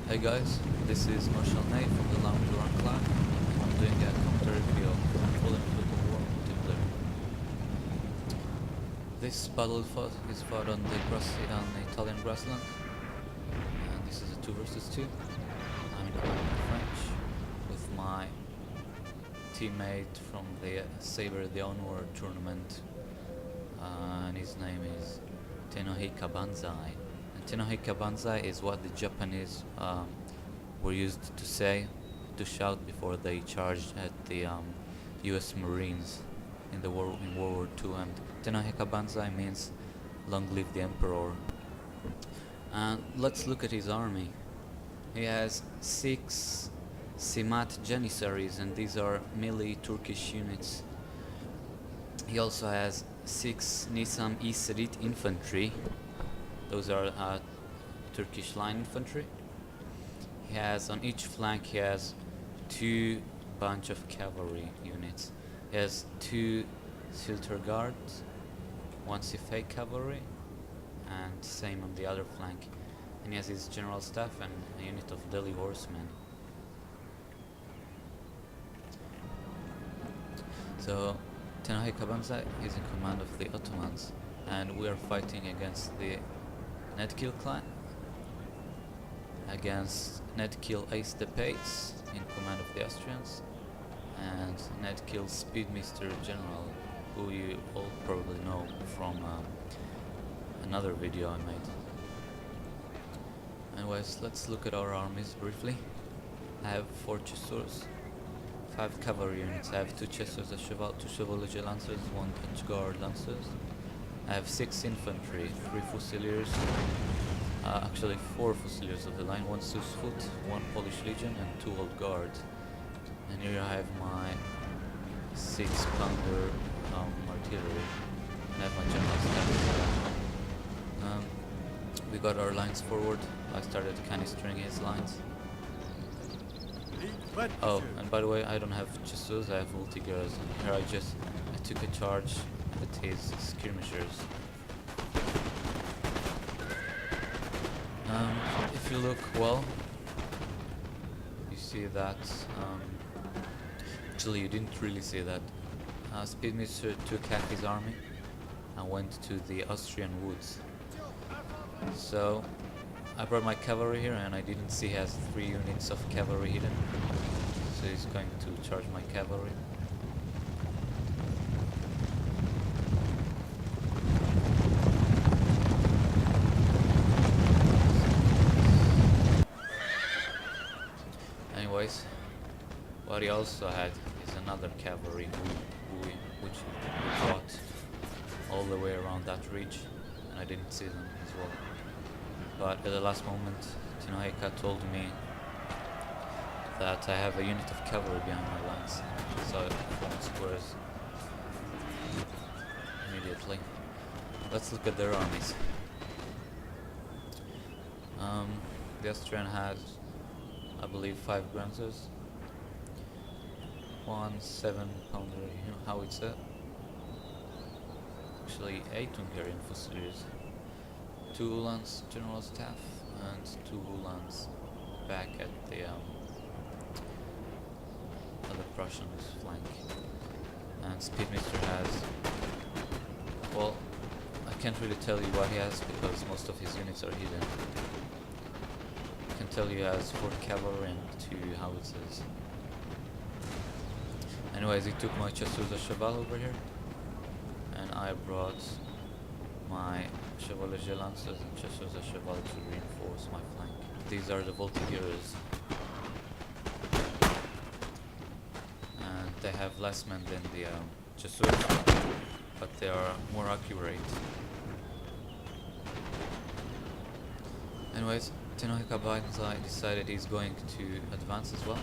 Hey guys, this is Marshall Ney from the L'ArméeduRhin clan. I'm doing a counter review of Napoleon War multiplayer. This battle is fought on the Italian grassland, and this is a 2 versus 2. I'm in the French with my teammate from the Saber the Honor tournament, and his name is Tenno Heika Banzai. Tenno Heika Banzai is what the Japanese were used to say, to shout before they charged at the US Marines in World War II. And Tenno Heika Banzai means long live the Emperor. And let's look at his army. He has 6 Simat Janissaries, and these are melee Turkish units. He also has 6 Nizam Serit infantry. Those are Turkish line infantry. He has on each flank 2 bunch of cavalry units. He has 2 Silter guards, 1 Sifei cavalry, and same on the other flank. And he has his general staff and a unit of Delhi horsemen. So Tenno Heika Banzai is in command of the Ottomans, and we are fighting against the NEDKIL clan, against NEDKIL Acethepace in command of the Austrians, and NEDKIL Speedmeister General, who you all probably know from another video I made. Anyways, let's look at our armies briefly. I have 4 chasseurs, 5 cavalry units. I have 2 chasseurs à cheval, 2 chevalier lancers, 1 edgeguard lancers. I have 6 infantry, 3 fusiliers, actually 4 fusiliers of the line, 1 Susfoot, 1 Polish Legion, and 2 Old Guard. And here I have my 6-pounder artillery, and I have my general staff. We got our lines forward. I started canistering his lines. Oh, and by the way, I don't have chasseurs, I have multi-girls. Here I took a charge with his skirmishers. If you look well, you see that, actually you didn't really see that. Speedmeister took half his army and went to the Austrian woods. So I brought my cavalry here, and I didn't see he has 3 units of cavalry hidden. So he's going to charge my cavalry. Anyways, what he also had is another cavalry which we brought all the way around that ridge, and I didn't see them as well. But at the last moment, Tenno Heika told me that I have a unit of cavalry behind my lines, so I formed squares immediately. Let's look at their armies. The Austrian has, I believe, 5 Grenzers, 1 7-pounder howitzer, actually 8 Hungarian Fusiliers, 2 Uhlans general staff, and 2 Uhlans back at the Prussian flank. And Speedmeister has, well, I can't really tell you what he has because most of his units are hidden. I can tell you he has 4 cavalry and 2 howitzers. Anyways, he took my chasseurs à cheval over here, and I brought my chevalier lancers and chasseurs à cheval to reinforce my flank. These are the voltigeurs, and they have less men than the chasseurs, but they are more accurate. Anyways, Tenno Heika Banzai decided he's going to advance as well,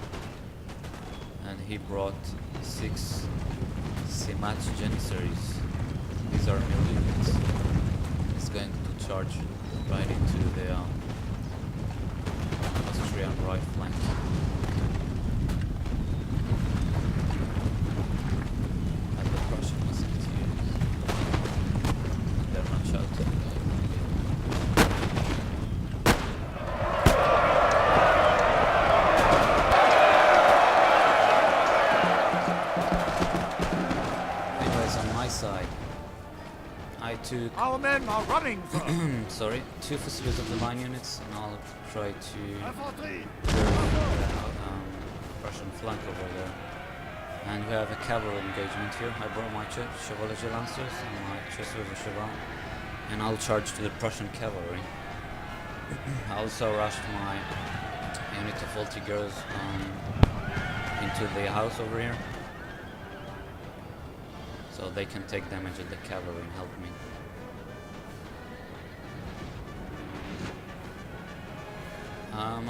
and he brought 6 Simat Janissaries. These are melee units. He's going to charge right into the Austrian right flank. And the Prussian musketeers. They're not shouting. are running, sir. Sorry, 2 fusiliers of the line units, and I'll try to Infantry. Russian flank over there. And we have a cavalry engagement here. I brought my Chevalier Lancers and my Chasseurs de Cheval, and I'll charge to the Prussian cavalry. I also rushed my unit of voltigeurs into the house over here, so they can take damage at the cavalry and help me.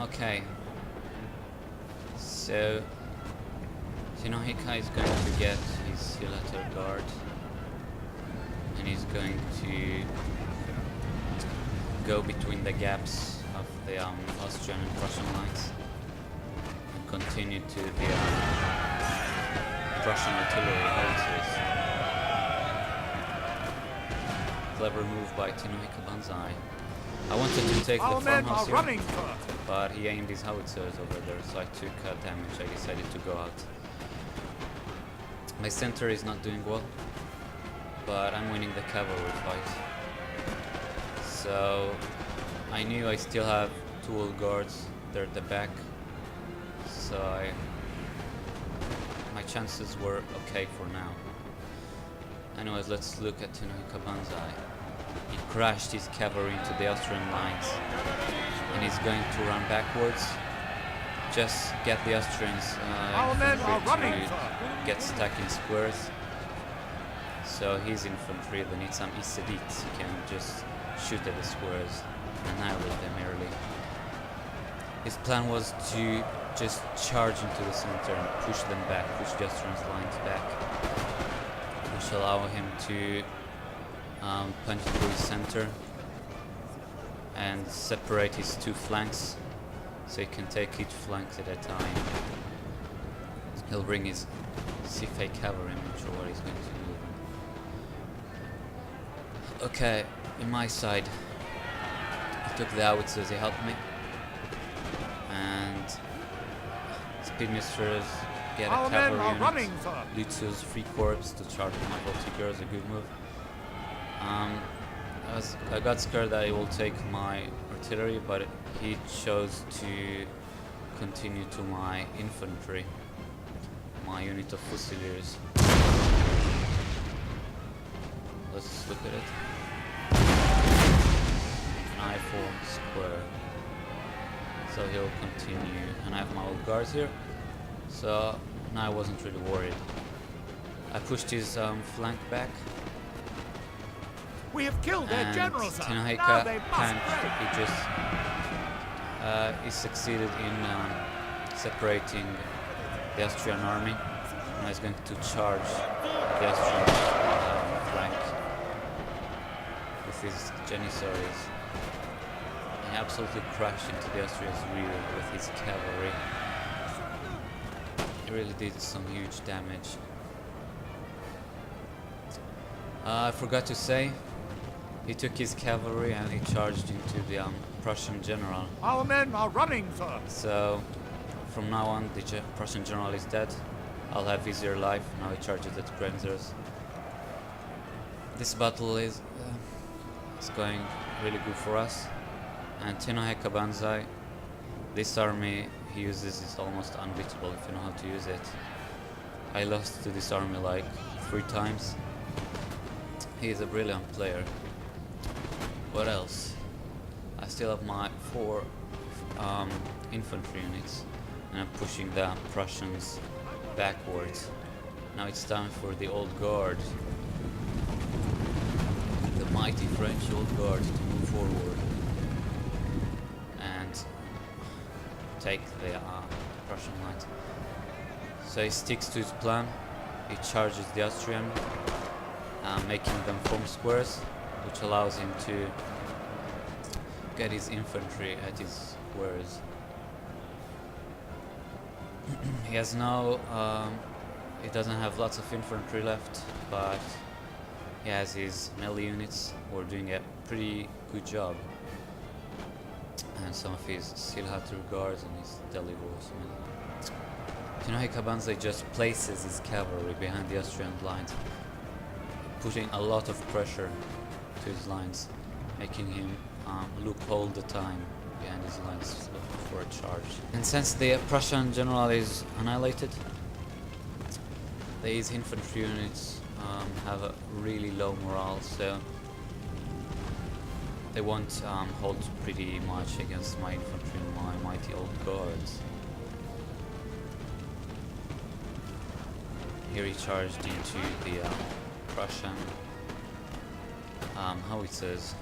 Okay. So Heika is going to get his Silater guard, and he's going to go between the gaps of the Austrian and Prussian lines and continue to the Prussian artillery howitzers. Clever move by Tenno Banzai. I wanted to take the farmhouse here, but he aimed his howitzers over there, so I took damage. I decided to go out. My center is not doing well, but I'm winning the cavalry fight. So I knew I still have 2 old guards there at the back, so my chances were okay for now. Anyways, let's look at Tenno Banzai. He crashed his cavalry into the Austrian lines, and he's going to run backwards. Just get the Austrians infantry to get stuck in squares. So his infantry, they need some Acethepace, can just shoot at the squares and annihilate them early. His plan was to just charge into the center and push them back, push the Austrians' lines back, which allow him to punch through his center and separate his 2 flanks, so he can take each flank at a time. He'll bring his Cife cavalry, I'm not sure what he's going to do. Okay, in my side, I took the howitzers, they helped me, and Speedmeisters get a cavalry unit, Lutzo's free corps to charge my voltigeurs, a good move. I got scared that he will take my artillery, but he chose to continue to my infantry, my unit of fusiliers. Let's look at it. And I formed square, so he'll continue, and I have my old guards here, so now I wasn't really worried. I pushed his flank back. We have killed their general, sir. Heika punched. He just he succeeded in separating the Austrian army. Now he's going to charge the Austrian flank with his Janissaries. He absolutely crashed into the Austrians' rear with his cavalry. He really did some huge damage. I forgot to say, he took his cavalry and he charged into the Prussian general. Our men are running, sir. So, from now on, the Prussian general is dead. I'll have easier life. Now he charges at Grenzers. This battle is going really good for us. And Tenno Banzai, this army he uses is almost unbeatable if you know how to use it. I lost to this army like 3 times. He is a brilliant player. What else? I still have my 4 infantry units, and I'm pushing the Prussians backwards. Now it's time for the old guard, the mighty French old guard, to move forward and take the Prussian lines. So he sticks to his plan. He charges the Austrian, making them form squares, which allows him to get his infantry at his squares. He has no, he doesn't have lots of infantry left, but he has his melee units who are doing a pretty good job, and some of his Silhatter guards and his Delivosmen. Tenno Banzai just places his cavalry behind the Austrian lines, putting a lot of pressure to his lines. making him look all the time behind his lines looking for a charge. And since the Prussian general is annihilated, these infantry units have a really low morale, so they won't hold pretty much against my infantry and my mighty old guards. Here he charged into the Prussian howitzers.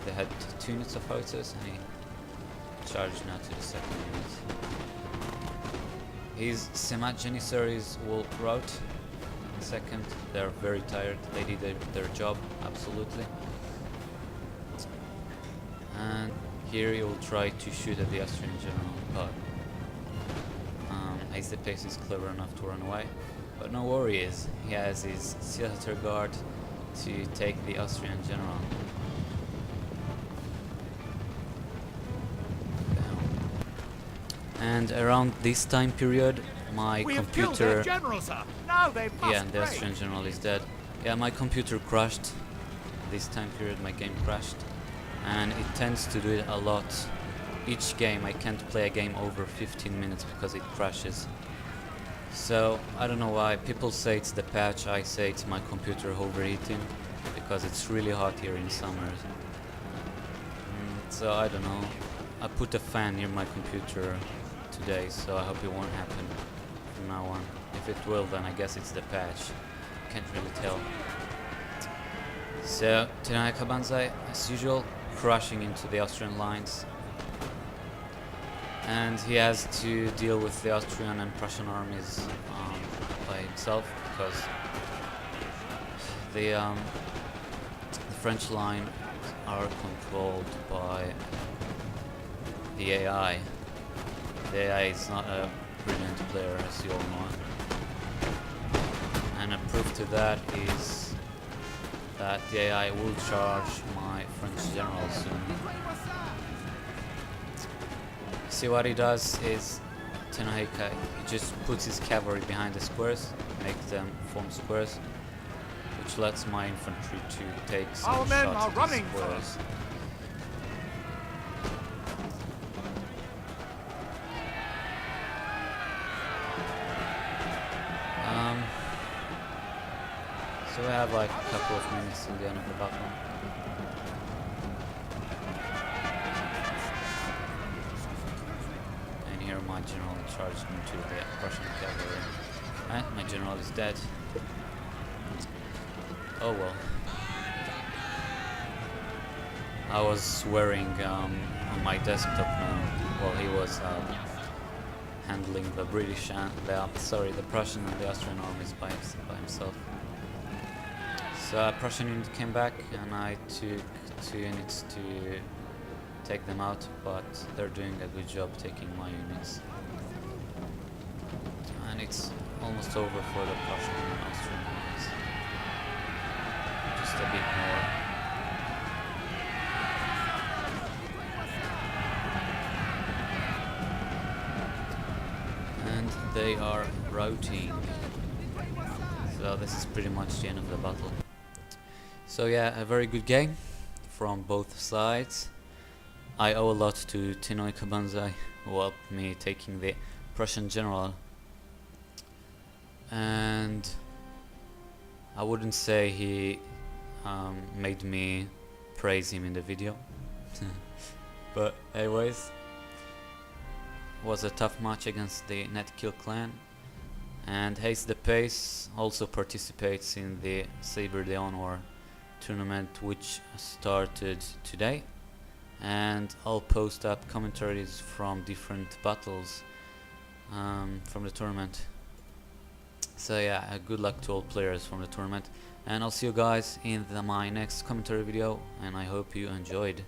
They had 2 units of howitzers and he charged now to the second unit. His Semat Janissaries will rout in second. They're very tired. They did their job, absolutely. And here he will try to shoot at the Austrian general, but Acethepace is clever enough to run away. But no worries, he has his theater guard to take the Austrian general down. And around this time period, my We have killed their computer... general, sir. Now they must Yeah, and the break. Austrian general is dead. Yeah, my computer crashed. This time period my game crashed. And it tends to do it a lot. Each game I can't play a game over 15 minutes because it crashes. So I don't know why. People say it's the patch, I say it's my computer overheating because it's really hot here in summers. So I don't know. I put a fan near my computer today, so I hope it won't happen from now on. If it will, then I guess it's the patch. Can't really tell. So Heika Banzai, as usual, crashing into the Austrian lines. And he has to deal with the Austrian and Prussian armies by himself because the French line are controlled by the AI. The AI is not a brilliant player, as you all know. And a proof to that is that the AI will charge my French general soon. See, what he does is Tenno Heika, he just puts his cavalry behind the squares, make them form squares, which lets my infantry to take some Our men shots are at the running squares. So we have like a couple of minutes till the end of the battle. And here my general charged into the Prussian cavalry. And my general is dead. Oh well. I was swearing on my desktop now while he was handling the British and the Prussian and the Austrian armies by himself. So a Prussian unit came back and I took 2 units to take them out, but they're doing a good job taking my units. And it's almost over for the Prussian and Austrian armies. Just a bit more. And they are routing. So this is pretty much the end of the battle. So yeah, a very good game from both sides. I owe a lot to Tenno Banzai, who helped me taking the Prussian general. And I wouldn't say he made me praise him in the video. But anyways, was a tough match against the NEDKIL clan. And Acethepace also participates in the Sabre d'Honneur tournament, which started today. And I'll post up commentaries from different battles from the tournament. So yeah, good luck to all players from the tournament. And I'll see you guys in my next commentary video, and I hope you enjoyed.